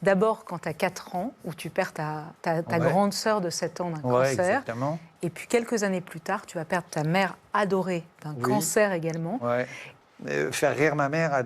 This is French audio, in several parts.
d'abord quand tu as 4 ans, où tu perds ta Ouais. grande sœur de 7 ans d'un cancer. Exactement. Et puis quelques années plus tard, tu vas perdre ta mère adorée d'un cancer également. Ouais. Faire rire ma mère,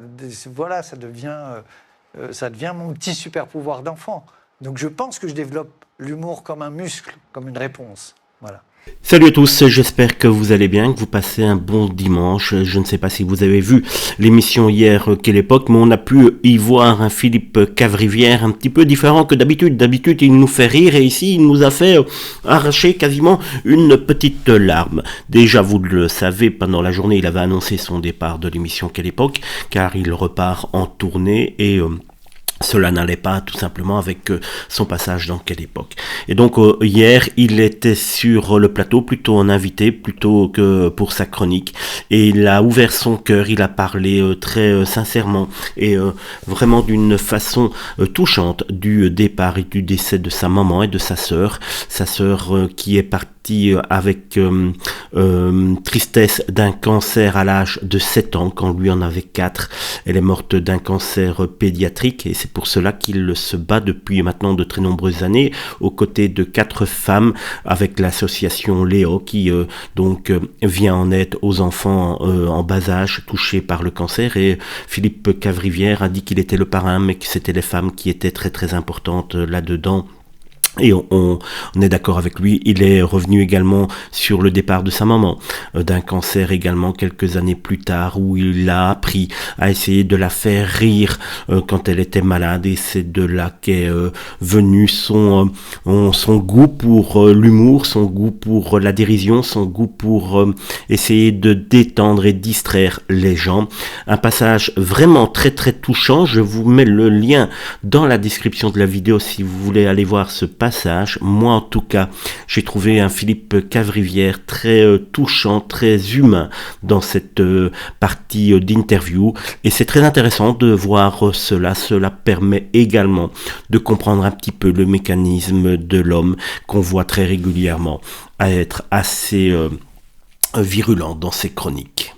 voilà, ça devient mon petit super pouvoir d'enfant. Donc je pense que je développe l'humour comme un muscle, comme une réponse. Voilà. Salut à tous, j'espère que vous allez bien, que vous passez un bon dimanche. Je ne sais pas si vous avez vu l'émission hier Quelle époque, mais on a pu y voir un Philippe Cavrivière un petit peu différent que d'habitude. D'habitude, il nous fait rire et ici, il nous a fait arracher quasiment une petite larme. Déjà, vous le savez, pendant la journée, il avait annoncé son départ de l'émission Quelle époque, car il repart en tournée et... cela n'allait pas tout simplement avec son passage dans Quelle époque. Et donc hier, il était sur le plateau plutôt en invité plutôt que pour sa chronique. Et il a ouvert son cœur, il a parlé très sincèrement et vraiment d'une façon touchante du départ et du décès de sa maman et de sa sœur. Sa sœur qui est partie avec tristesse d'un cancer à l'âge de 7 ans, quand lui en avait 4. Elle est morte d'un cancer pédiatrique et c'est pour cela qu'il se bat depuis maintenant de très nombreuses années aux côtés de 4 femmes avec l'association Léo qui vient en aide aux enfants en bas âge touchés par le cancer. Et Philippe Cavrivière a dit qu'il était le parrain mais que c'était les femmes qui étaient très très importantes là-dedans. Et on est d'accord avec lui, il est revenu également sur le départ de sa maman, d'un cancer également quelques années plus tard, où il a appris à essayer de la faire rire quand elle était malade, et c'est de là qu'est venu son goût pour l'humour, son goût pour la dérision, son goût pour essayer de détendre et distraire les gens. Un passage vraiment très très touchant, je vous mets le lien dans la description de la vidéo si vous voulez aller voir ce passage. Moi en tout cas, j'ai trouvé un Philippe Cavrivière très touchant, très humain dans cette partie d'interview et c'est très intéressant de voir cela. Cela permet également de comprendre un petit peu le mécanisme de l'homme qu'on voit très régulièrement à être assez virulent dans ses chroniques.